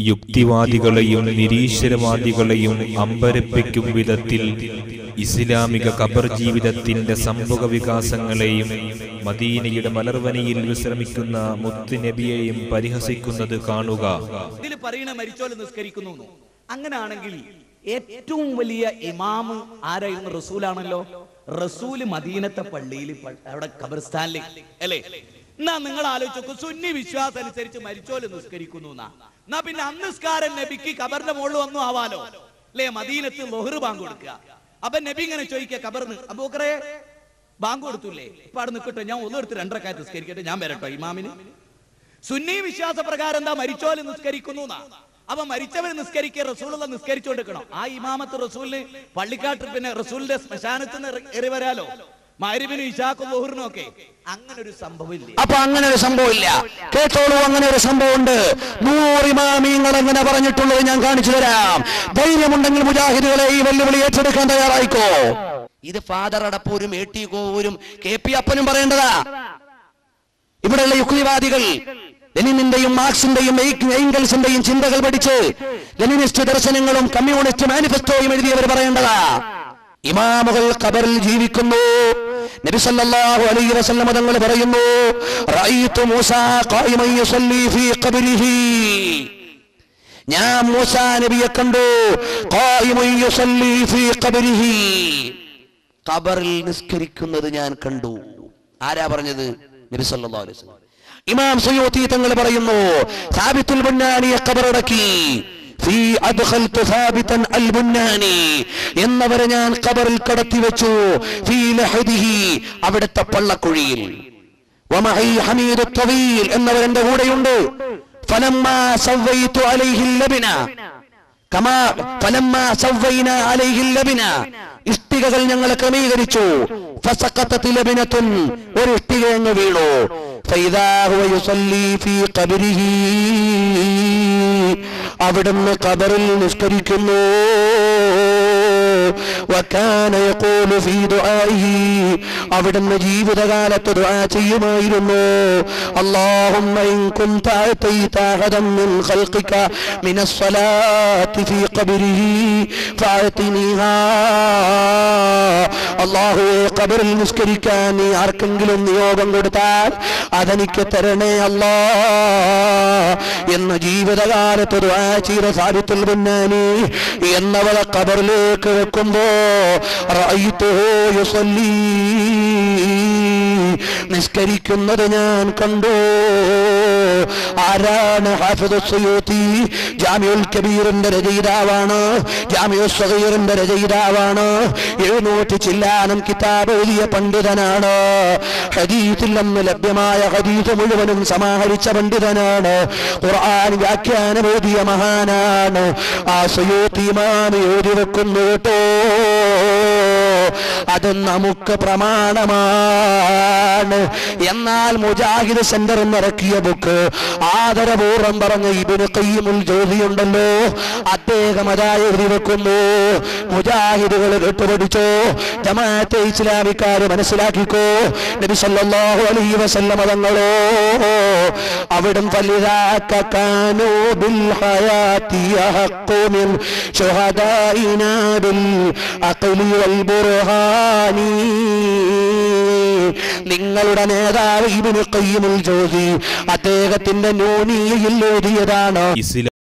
യുക്തിവാദികളെയും നിരീശ്വരവാദികളെയും അമ്പരപ്പിക്കും വിധത്തിൽ ഇസ്ലാമിക ഖബർ ജീവിതത്തിന്റെ സംഭവ വികാസങ്ങളെയും മദീനയുടെ മലർവനിയിൽ വിശ്രമിക്കുന്ന മുത്തുനബിയെയും പരിഹസിക്കുന്നത് കാണുക. ഇതിൽ പറയുന്ന മരിച്ചോലെ നിസ്കരിക്കുന്നു. അങ്ങനാണെങ്കിൽ ഏറ്റവും വലിയ ഇമാം ആരായിരുന്നു? റസൂലാണല്ലോ. റസൂല് മദീനത്തെ പള്ളിയിൽ അവിടെ ഖബർസ്ഥാനിൽ അല്ലേ? എന്നാ നിങ്ങൾ ആലോചിച്ചു, സുന്നി വിശ്വാസം അനുസരിച്ച് മരിച്ചോല് നിസ്കരിക്കുന്നു എന്നാ പിന്നെ അന്നിസ്കാരൻ നബിക്ക് ഖബറിന്റെ മുകളിൽ ഒന്നും ആവാലോ അല്ലേ? മദീനത്ത് ളുഹർ ബാങ്ക് കൊടുക്കുക. അപ്പൊ നബി ഇങ്ങനെ ചോദിക്കുക ഖബറിന്, അബൂബക്കറേ ബാങ്ക് കൊടുത്തൂല്ലേ, ഇപ്പൊ അവിടെ നിൽക്കട്ടെ, ഞാൻ ഒന്നെടുത്ത് 2 റക്അത്ത് നിസ്കരിക്കട്ടെ, ഞാൻ വരട്ടോ ഇമാമിന്. സുന്നി വിശ്വാസ പ്രകാരം എന്താ? മരിച്ചോല് നിസ്കരിക്കുന്നു എന്നാ. അപ്പൊ മരിച്ചവർ നിസ്കരിക്കുക, റസൂലുള്ള നിസ്കരിച്ചോണ്ടിരിക്കണം. ആ ഇമാമത്ത് റസൂലിന് പള്ളിക്കാട്ട് പിന്നെ റസൂലിന്റെ ശ്മശാനത്തിൽ നിന്ന് എറി വരാലോ, മഗ്‌രിബിനും ഇശാക്കും ളുഹറിനും ഒക്കെ. അങ്ങനെ ഒരു സംഭവം ഇല്ല. അപ്പൊ അങ്ങനെ ഒരു സംഭവം ഇല്ല. കേട്ടോളൂ, അങ്ങനെ ഒരു സംഭവം ഉണ്ട്. 100 ഇമാമിങ്ങൾ എങ്ങനെ പറഞ്ഞിട്ടുള്ളത് ഞാൻ കാണിച്ചു തരാം. ധൈര്യമുണ്ടെങ്കിൽ മുജാഹിദുകളെ ഈ വെല്ലുവിളി ഏറ്റെടുക്കാൻ തയ്യാറായിക്കോ. ഇത് ഫാദർ അടപ്പൂരും AT കോവൂരും KP അപ്പനും പറയേണ്ടതാ. ഇവിടെയുള്ള യുക്തിവാദികൾ ലെനിനിന്റെയും മാർക്സിന്റെയും എംഗൽസിന്റെയും ചിന്തകൾ പഠിച്ച് ലെനിനിസ്റ്റ് ദർശനങ്ങളും കമ്മ്യൂണിസ്റ്റ് മാനിഫെസ്റ്റോയും എഴുതിയവർ പറയേണ്ടതാ. ഇമാമുകൾ ഖബറിൽ ജീവിക്കുന്നു. നബി സല്ലല്ലാഹു അലൈഹി വസല്ലം തങ്ങൾ പറയുന്നു, റഅയ്തു മൂസാ ഖായിമൻ യുസല്ലി ഫീ ഖബ്രിഹി. ഞാൻ മൂസാ നബിയെ കണ്ടു, ഖായിമൻ യുസല്ലി ഫീ ഖബ്രിഹി, ഖബറിൽ നിസ്കരിക്കുന്നത് ഞാൻ കണ്ടു. ആരാ പറഞ്ഞത്? നബി സല്ലല്ലാഹു അലൈഹി വസല്ലം. ഇമാം സുയൂത്തി തങ്ങൾ പറയുന്നു, സാബിത്തുൽ ബുന്നാനിയെ ഖബറടക്കി. ഫീ അദ്ഖൽതു സാബിതൻ അൽ ബുന്നാനി, എന്നവരെ ഞാൻ ഖബറിൽ കടത്തി വെച്ചു. ഫീ ലഹദിഹി, അവിടുത്തെ പള്ളക്കുഴിയിൽ. വമഹി ഹമീദു തവീൽ, എന്നവരെന്റെ കൂടെയുണ്ട്. ഫലമ്മാ സവൈതു അലൈഹി ലബന കമാ ഫലമ്മാ സവൈനാ അലൈഹി ലബന, ഇഷ്ടികകൾ ഞങ്ങൾ ക്രമീകരിച്ചു. ഫസഖതത് ലബനത്തുൻ, ഒരു ഇഷ്ടിക അങ്ങ് വീണു. ഫൈദാ ഹുവ യുസല്ലി ഫീ ഖബ്രിഹി, അവിടുന്ന് ഖബറിൽ നിസ്കരിക്കുന്നു. വകാന യഖൂലു ഫീ ദുആഇഹി, അവിടുന്ന് ജീവിതകാലത്ത് ദുആ ചെയ്യുമായിരുന്നു, അല്ലാഹുമ്മ ഇൻ കുൻത അതൈത അഹദൻ മിൻ ഖൽഖിക മിനസ് സ്വലാത്തി ഫീ ഖബ്രിഹി ഫഅതിനിഹാ. അല്ലാഹുവേ, ഖബറിൽ നിസ്കരിക്കാൻ നീ ആർക്കെങ്കിലും നിയോഗം കൊടുത്താൽ അതെനിക്ക് തരണേ അല്ലാ എന്ന് ജീവിതകാലത്ത് ദുആ ചെയ്ത സാബിത്തുൽ ബുന്നാനി എന്നവളെ ഖബറിലേക്ക് വെക്കുമ്പോ റഅയ്തുഹു യുസല്ലി, നിസ്കരിക്കുന്നത് ഞാൻ കണ്ടു. ആരാണ്? ഹാഫിദ് സുയൂത്തി ജാമിഉൽ കബീറിന്റെ രചയിതാവാണ്, ജാമിഉസ് സഗീറിന്റെ രചയിതാവാണ്. 700 ചില്ലാനം കിതാബ് എഴുതിയ പണ്ഡിതനാണ്. ഹദീസിൽ നിന്ന് ലഭ്യമായ ഹദീസ് മുഴുവനും സമാഹരിച്ച പണ്ഡിതനാണ്. ഖുർആൻ വ്യാഖ്യാനം എഴുതിയ മഹാനാണ്. ആ സുയൂത്തി ഇമാം എഴുതി വെക്കുന്നു കേട്ടോ, അത് നമുക്ക് പ്രമാണമാണ്. എന്നാൽ മുജാഹിദ് സെന്റർ ഇറക്കിയ ബുക്ക് ആദരപൂർവ്വം പറഞ്ഞ ഇബ്നു ഖയ്യിമുൽ ജൗസി ഉണ്ടല്ലോ, അദ്ദേഹം അതായി എഴുതി വെക്കുന്നു. മുജാഹിദുകൾ കേട്ടുപഠിച്ചോ, ജമാഅത്തെ ഇസ്ലാമിക്കാര് മനസ്സിലാക്കിക്കോ. നബി സല്ലല്ലാഹു അലൈഹി വസല്ലം തങ്ങളോ അവിടം ഫലിദാക കാനൂ ബിൽ ഹയാതി യഹഖു മിൻ ശുഹദാഇനാ ബിൽ അഖ്ലി വൽ ബുർഹാനി. നിങ്ങളുടെ നേതാവ് ഇബ്നു ഖയ്യിമുൽ ജൗസി അദ്ദേഹത്തിന്റെ നൂനിയയിൽ എഴുതിയതാണ്.